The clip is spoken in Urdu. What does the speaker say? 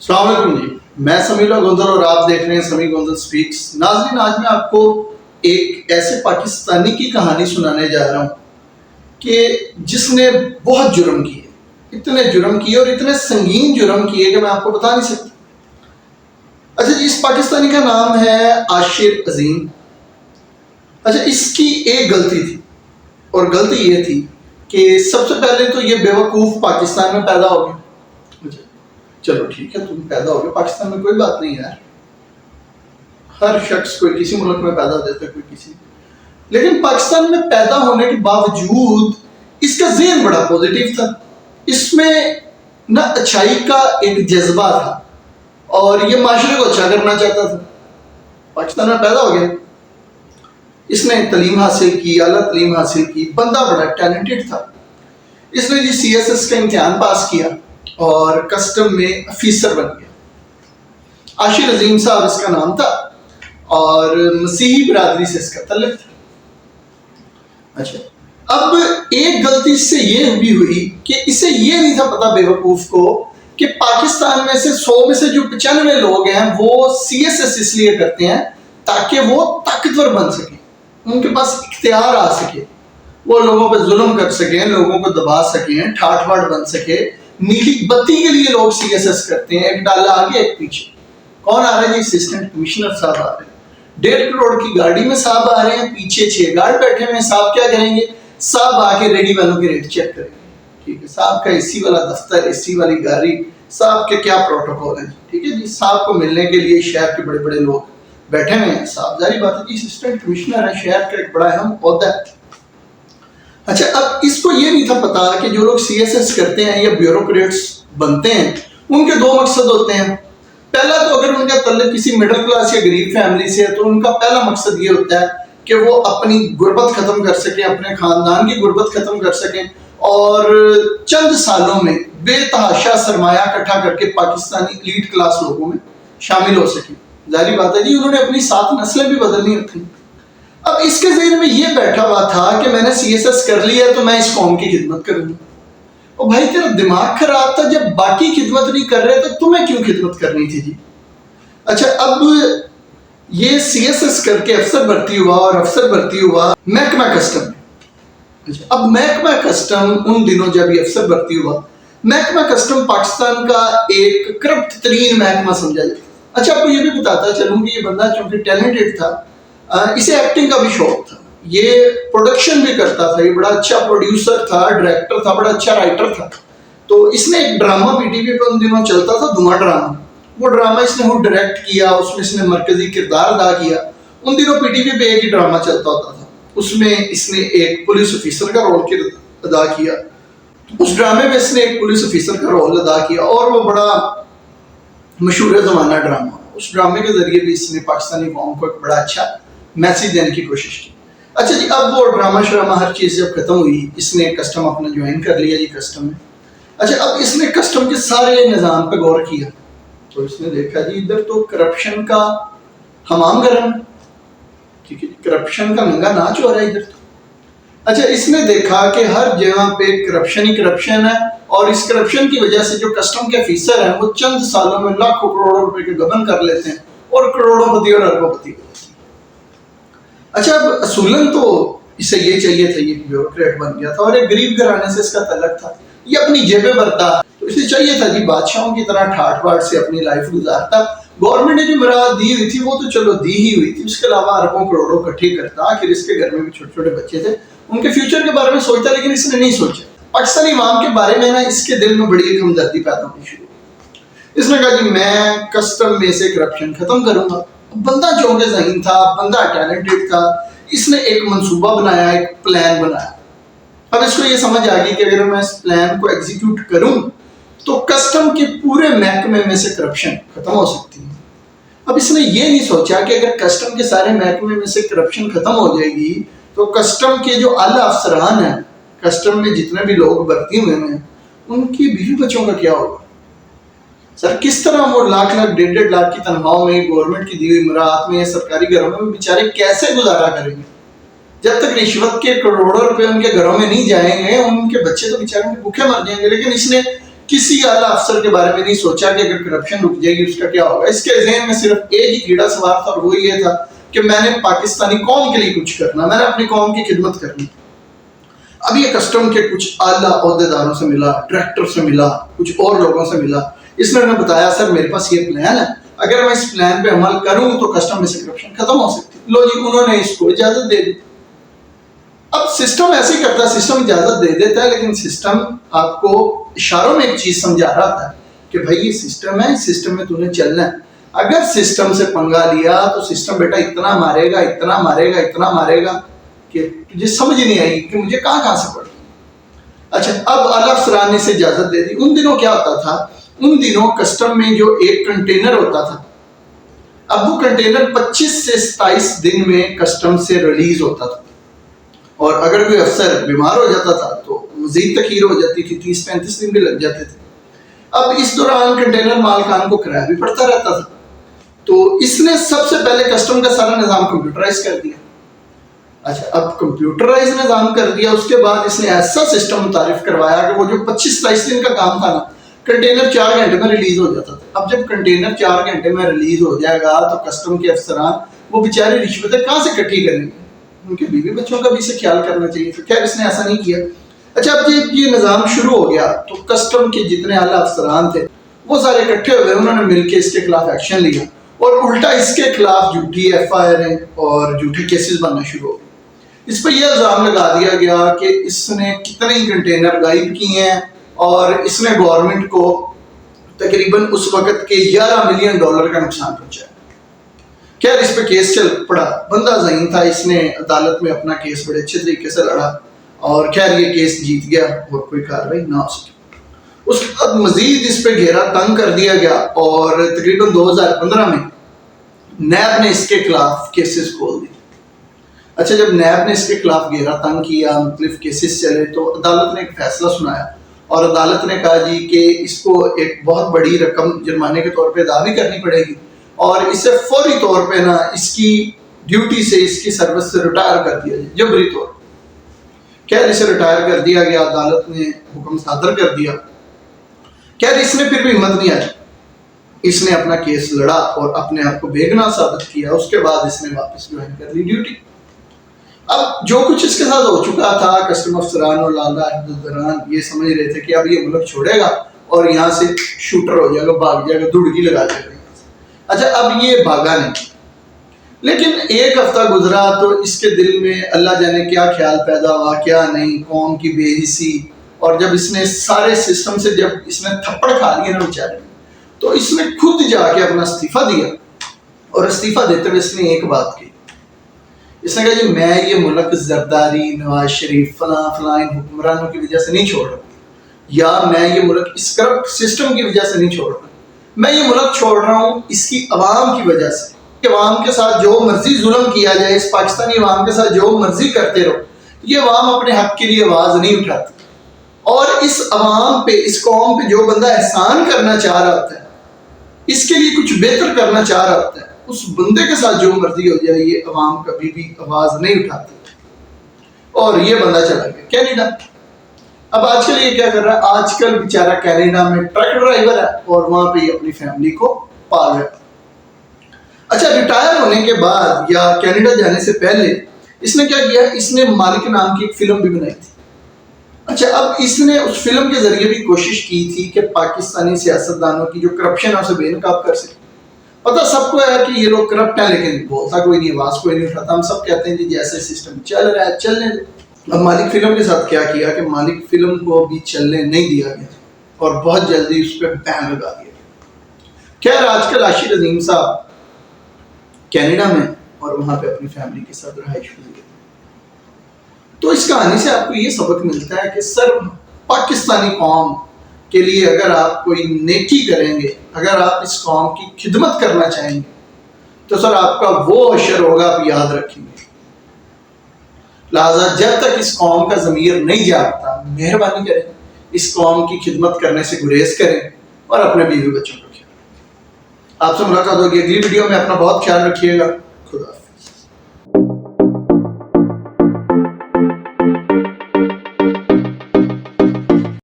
السلام علیکم جی، میں سمیلا گوندل اور آپ دیکھ رہے ہیں سمی گوندل سپیکس۔ ناظرین، آج میں آپ کو ایک ایسے پاکستانی کی کہانی سنانے جا رہا ہوں کہ جس نے بہت جرم کیے، اتنے جرم کیے اور اتنے سنگین جرم کیے کہ میں آپ کو بتا نہیں سکتا۔ اچھا جی، اس پاکستانی کا نام ہے عاشر عظیم۔ اچھا، اس کی ایک غلطی تھی اور غلطی یہ تھی کہ سب سے پہلے تو یہ بیوقوف پاکستان میں پیدا ہو گیا۔ چلو ٹھیک ہے، تم پیدا ہو گئے پاکستان میں، کوئی بات نہیں یار، ہر شخص کوئی کسی ملک میں پیدا ہو جاتا ہے، کوئی کسی، لیکن پاکستان میں پیدا ہونے کے باوجود اس کا ذہن بڑا پازیٹیو تھا۔ اس میں نہ اچھائی کا ایک جذبہ تھا اور یہ معاشرے کو اچھا کرنا چاہتا تھا۔ پاکستان میں پیدا ہو گیا، اس نے تعلیم حاصل کی، اعلیٰ تعلیم حاصل کی، بندہ بڑا ٹیلنٹڈ تھا۔ اس نے جی CSS کا امتحان پاس کیا اور کسٹم میں افیسر بن گیا۔ عاشر عظیم صاحب اس کا نام تھا اور مسیحی برادری سے اس کا تعلق تھا۔ اچھا، اب ایک غلطی اس سے یہ بھی ہوئی کہ اسے یہ نہیں تھا پتا بیوقوف کو کہ پاکستان میں سے 100 میں سے جو 95 لوگ ہیں وہ CSS اس لیے کرتے ہیں تاکہ وہ طاقتور بن سکیں، ان کے پاس اختیار آ سکے، وہ لوگوں پہ ظلم کر سکیں، لوگوں کو دبا سکیں، ٹھاٹ باٹ بن سکے۔ نیلی بتی کے لیے لوگ CSS کرتے ہیں، ایک ڈالا آگے ایک پیچھے۔ کون آ رہا ہے جی؟ اسسٹنٹ کمشنر صاحب آ رہے ہیں، 1.5 کروڑ کی گاڑی میں صاحب آ رہے ہیں، پیچھے 6 گارڈ بیٹھے ہوئے ہیں۔ صاحب کیا کریں گے؟ صاحب آ کے ریڈی والوں کے ریٹ چیک کریں گے، ٹھیک ہے؟ صاحب کا AC والا دفتر، AC والی گاڑی، صاحب کے کیا پروٹوکول ہیں، ٹھیک ہے جی؟ صاحب کو ملنے کے لیے شہر کے بڑے بڑے لوگ بیٹھے ہوئے ہیں۔ صاحب ظاہری بات ہے جی، اسسٹنٹ کمشنر ہے، شہر کا ایک بڑا اہم عہدہ ہے۔ اچھا، اب اس کو یہ نہیں تھا پتا کہ جو لوگ CSS کرتے ہیں یا بیوروکریٹس بنتے ہیں ان کے 2 مقصد ہوتے ہیں۔ پہلا تو اگر ان کا تعلق کسی مڈل کلاس یا غریب فیملی سے ہے تو ان کا پہلا مقصد یہ ہوتا ہے کہ وہ اپنی غربت ختم کر سکیں، اپنے خاندان کی غربت ختم کر سکیں اور چند سالوں میں بے تحاشا سرمایہ اکٹھا کر کے پاکستانی ایلیٹ کلاس لوگوں میں شامل ہو سکیں۔ ظاہری بات ہے جی، انہوں نے اپنی 7 نسلیں بھی بدلنی ہوتی ہیں۔ اب اس کے ذہن میں یہ بیٹھا ہوا تھا کہ میں نے CSS کر لیا تو میں اس قوم کی خدمت کروں گا۔ اور بھائی تیرا دماغ خراب تھا، جب باقی خدمت نہیں کر رہے تو تمہیں کیوں خدمت کرنی تھی جی؟ اچھا، اب یہ CSS کر کے افسر بھرتی ہوا اور افسر بھرتی ہوا محکمہ کسٹم میں۔ اچھا، اب محکمہ کسٹم ان دنوں جب یہ افسر بھرتی ہوا، محکمہ کسٹم پاکستان کا ایک کرپٹ ترین محکمہ سمجھا جاتا۔ اچھا، آپ کو یہ بھی بتاتا چلوں کہ یہ بندہ چونکہ ٹیلنٹڈ تھا، اسے ایکٹنگ کا بھی شوق تھا، یہ پروڈکشن بھی کرتا تھا، یہ بڑا اچھا پروڈیوسر تھا، ڈائریکٹر تھا، بڑا اچھا رائٹر تھا۔ تو اس نے ایک ڈرامہ PTV پہ ان دنوں چلتا تھا، دھواں ڈرامہ، وہ ڈرامہ اس نے خود ڈائریکٹ کیا، اس میں اس نے مرکزی کردار ادا کیا۔ ان دنوں PTV پہ ایک ہی ڈرامہ چلتا ہوتا تھا، اس میں اس نے ایک پولیس افیسر کا رول ادا کیا۔ اس ڈرامے میں اس نے ایک پولیس افیسر کا رول ادا کیا اور وہ بڑا مشہور زمانہ ڈرامہ۔ اس ڈرامے کے ذریعے بھی اس نے پاکستانی قوم کو ایک بڑا اچھا میسج دینے کی کوشش کی۔ اچھا جی، اب وہ ڈرامہ شرامہ ہر چیز جب ختم ہوئی، اس نے کسٹم اپنا جوائن کر لیا جی، کسٹم میں۔ اچھا، اب اس نے کسٹم کے سارے نظام پہ غور کیا تو اس نے دیکھا جی ادھر تو کرپشن کا حمام گرم ہے، ٹھیک ہے، کرپشن کا ننگا ناچ ہو رہا ہے ادھر تو۔ اچھا، اس نے دیکھا کہ ہر جگہ پہ کرپشن ہی کرپشن ہے اور اس کرپشن کی وجہ سے جو کسٹم کے افیسر ہیں وہ چند سالوں میں لاکھوں کروڑوں روپے کے گبن کر لیتے ہیں اور کروڑوں پتی اور اربوں پتی ہوتے ہیں۔ اچھا، اب اصولاً تو اسے یہ چاہیے تھا، یہ بیوروکریٹ بن گیا تھا اور ایک غریب گھرانے سے اس کا تعلق تھا، یہ اپنی جیبیں بھرتا، تو اسے چاہیے تھا جی بادشاہوں کی طرح ٹھاٹ باٹ سے اپنی لائف گزارتا۔ گورنمنٹ نے جو مراد دی ہوئی تھی وہ تو چلو دی ہی ہوئی تھی، اس کے علاوہ اربوں کروڑوں اکٹھے کرتا۔ آخر اس کے گھر میں بھی چھوٹے چھوٹے بچے تھے، ان کے فیوچر کے بارے میں سوچتا، لیکن اس نے نہیں سوچا۔ پاکستانی عوام کے بارے میں نا اس کے دل میں بڑی ایک ہمدردی پیدا ہونی شروع ہوئی۔ اس نے کہا جی میں کسٹم میں سے کرپشن ختم کروں گا۔ بندہ چونکہ ذہین تھا، بندہ ٹیلنٹڈ تھا، اس نے ایک منصوبہ بنایا، ایک پلان بنایا۔ اب اس کو یہ سمجھ آ گئی کہ اگر میں اس پلان کو ایگزیکیوٹ کروں تو کسٹم کے پورے محکمے میں سے کرپشن ختم ہو سکتی ہے۔ اب اس نے یہ نہیں سوچا کہ اگر کسٹم کے سارے محکمے میں سے کرپشن ختم ہو جائے گی تو کسٹم کے جو اعلیٰ افسران ہیں، کسٹم میں جتنے بھی لوگ بھرتی ہوئے ہیں، ان کی بیوی بچوں کا کیا ہوگا؟ سر کس طرح وہ لاکھ 1.5 لاکھ کی تنخواہوں میں، گورنمنٹ کی دی ہوئی مراعات میں، سرکاری گھروں میں بیچارے کیسے گزارا کریں گے؟ جب تک رشوت کے کروڑوں روپے ان کے گھروں میں نہیں جائیں گے ان کے بچے تو بیچارے بھوکے مر جائیں گے۔ لیکن اس نے کسی اعلیٰ افسر کے بارے میں نہیں سوچا کہ اگر کرپشن رک جائے گی اس کا کیا ہوگا. اس کے ذہن میں صرف ایک ہی کیڑا سوار تھا اور وہ یہ تھا کہ میں نے پاکستانی قوم کے لیے کچھ کرنا, میں نے اپنی قوم کی خدمت کرنی. اب یہ کسٹم کے کچھ اعلیٰ عہدیداروں سے ملا, ڈائریکٹر سے ملا, کچھ اور لوگوں سے ملا. اس نے انہیں بتایا سر میرے پاس یہ پلان ہے, اگر میں اس پلان پہ عمل کروں تو کسٹم میں سے کرپشن ختم ہو سکتی. لو جی, انہوں نے اس کو اجازت دے دی. اب سسٹم ایسے ہی کرتا ہے, سسٹم اجازت دے دیتا ہے, لیکن سسٹم آپ کو اشاروں میں ایک چیز سمجھا رہا تھا کہ بھائی یہ سسٹم ہے, سسٹم میں تو نے چلنا ہے. اگر سسٹم سے پنگا لیا تو سسٹم بیٹا اتنا مارے گا, اتنا مارے گا, اتنا مارے گا کہ تجھے سمجھ نہیں آئی کہ مجھے کہاں سے پڑھنا. اچھا, اب اعلیٰ افسران نے اسے اجازت دے دی. ان دنوں کیا ہوتا تھا, ان دنوں کسٹم میں جو ایک کنٹینر ہوتا تھا, اب وہ کنٹینر 25 سے 27 دن میں کسٹم سے ریلیز ہوتا تھا, اور اگر کوئی افسر بیمار ہو جاتا تھا تو مزید تاخیر ہو جاتی تھی, 30-35 دن بھی لگ جاتے تھے. اب اس دوران کنٹینر مالکان کو کرایہ بھی پڑتا رہتا تھا. تو اس نے سب سے پہلے کسٹم کا سارا نظام کمپیوٹرائز کر دیا. اچھا, اب کمپیوٹرائز نظام کر دیا, اس کے بعد اس نے ایسا سسٹم متعارف کروایا کہ وہ جو 25-27 دن کا کام تھا نا, کنٹینر 4 گھنٹے میں ریلیز ہو جاتا تھا. اب جب کنٹینر 4 گھنٹے میں ریلیز ہو جائے گا تو کسٹم کے افسران وہ بیچارے رشوتیں کہاں سے اکٹھی کریں گے, ان کے بیوی بچوں کا بھی اسے خیال کرنا چاہیے. خیر اس نے ایسا نہیں کیا. اچھا, اب یہ نظام شروع ہو گیا تو کسٹم کے جتنے اعلیٰ افسران تھے وہ سارے اکٹھے ہوئے, انہوں نے مل کے اس کے خلاف ایکشن لیا, اور الٹا اس کے خلاف جھوٹی FIR اور جھوٹے کیسز بننا شروع ہو گئے. اس پہ یہ الزام لگا دیا گیا کہ اس نے کتنے ہی کنٹینر غائب کیے ہیں, اور اس نے گورنمنٹ کو تقریباً اس وقت کے $11 ملین کا نقصان پہنچایا. خیر اس پہ کیس چل پڑا, بندہ ذہین تھا, اس نے عدالت میں اپنا کیس بڑے اچھے طریقے سے لڑا, اور خیر یہ کیس جیت گیا اور کوئی کارروائی نہ ہو سکی. اس کے بعد مزید اس پہ گھیرا تنگ کر دیا گیا, اور تقریباً 2015 میں نیب نے اس کے خلاف کیسز کھول دی. اچھا, جب نیب نے اس کے خلاف گھیرا تنگ کیا, مختلف کیسز چلے, تو عدالت نے ایک فیصلہ سنایا, اور عدالت نے کہا جی کہ اس کو ایک بہت بڑی رقم جرمانے کے طور پہ ادا بھی کرنی پڑے گی, اور اسے فوری طور پہ نا اس کی ڈیوٹی سے, اس کی سروس سے ریٹائر کر دیا جائے, جبری طور. خیر اسے ریٹائر کر دیا گیا, عدالت نے حکم صادر کر دیا. خیر اس نے پھر بھی ہمت نہیں آئی, اس نے اپنا کیس لڑا اور اپنے آپ کو بے گناہ ثابت کیا. اس کے بعد اس نے واپس جوائن کر لی ڈیوٹی. اب جو کچھ اس کے ساتھ ہو چکا تھا, کسٹم افسران اور لالا عہدیداران یہ سمجھ رہے تھے کہ اب یہ ملک چھوڑے گا اور یہاں سے شوٹر ہو جائے گا, بھاگ جائے گا, دھڑکی لگا جائے گا. اچھا, اب یہ بھاگا نہیں, لیکن ایک ہفتہ گزرا تو اس کے دل میں اللہ جانے کیا خیال پیدا ہوا, کیا نہیں, قوم کی بے حسی. اور جب اس نے سارے سسٹم سے جب اس نے تھپڑ کھا لیے نا بیچارے, تو اس نے خود جا کے اپنا استعفیٰ دیا, اور استعفیٰ دیتے ہوئے اس نے ایک بات کی. اس نے کہا جی میں یہ ملک زرداری, نواز شریف, فلاں فلاں حکمرانوں کی وجہ سے نہیں چھوڑ رہا, یا میں یہ ملک اس کرپٹ سسٹم کی وجہ سے نہیں چھوڑ رہا, میں یہ ملک چھوڑ رہا ہوں اس کی عوام کی وجہ سے. عوام کے ساتھ جو مرضی ظلم کیا جائے, اس پاکستانی عوام کے ساتھ جو مرضی کرتے رہو, یہ عوام اپنے حق کے لیے آواز نہیں اٹھاتی. اور اس عوام پہ, اس قوم پہ جو بندہ احسان کرنا چاہ رہا ہوتا ہے, اس کے لیے کچھ بہتر کرنا چاہ رہا ہوتا ہے, اس بندے کے ساتھ جو مرضی ہو جائے, یہ عوام کبھی بھی آواز نہیں اٹھاتی. اور یہ بندہ چلا گیا کینیڈا. اب آج کل یہ کیا کر رہا ہے, آج کل بیچارہ کینیڈا میں ٹرک ڈرائیور ہے, اور وہاں پہ اپنی فیملی کو پال رہا ہے. اچھا, ریٹائر ہونے کے بعد یا کینیڈا جانے سے پہلے اس نے کیا کیا, اس نے مالک نام کی ایک فلم بھی بنائی تھی. اچھا, اب اس نے اس فلم کے ذریعے بھی کوشش کی تھی کہ پاکستانی سیاستدانوں کی جو کرپشن ہے اسے بے نقاب کر سکے. پتہ سب کو ہے کہ یہ لوگ کرپٹ ہیں, لیکن بولتا کوئی نہیں, آواز کوئی نہیں اٹھاتا. ہم سب کہتے ہیں جی ایسے سسٹم چل رہا ہے, چلنے دو. اب مالک فلم کے ساتھ کیا کیا کہ مالک فلم کو بھی چلنے نہیں دیا گیا, اور بہت جلدی اس پہ بین لگا دیا گیا. خیر آج کل راشد عظیم صاحب کینیڈا میں, اور وہاں پہ اپنی فیملی کے ساتھ رہائش ہوئی ہے. تو اس کہانی سے آپ کو یہ سبق ملتا ہے کہ سر پاکستانی قوم کے لیے اگر آپ کوئی نیکی کریں گے, اگر آپ اس قوم کی خدمت کرنا چاہیں گے, تو سر آپ کا وہ اشر ہوگا, آپ یاد رکھیں گے. لہٰذا جب تک اس قوم کا ضمیر نہیں جاگتا, مہربانی کریں اس قوم کی خدمت کرنے سے گریز کریں, اور اپنے بیوی بچوں کو. آپ سے ملاقات ہوگی اگلی ویڈیو میں. اپنا بہت خیال رکھیے گا.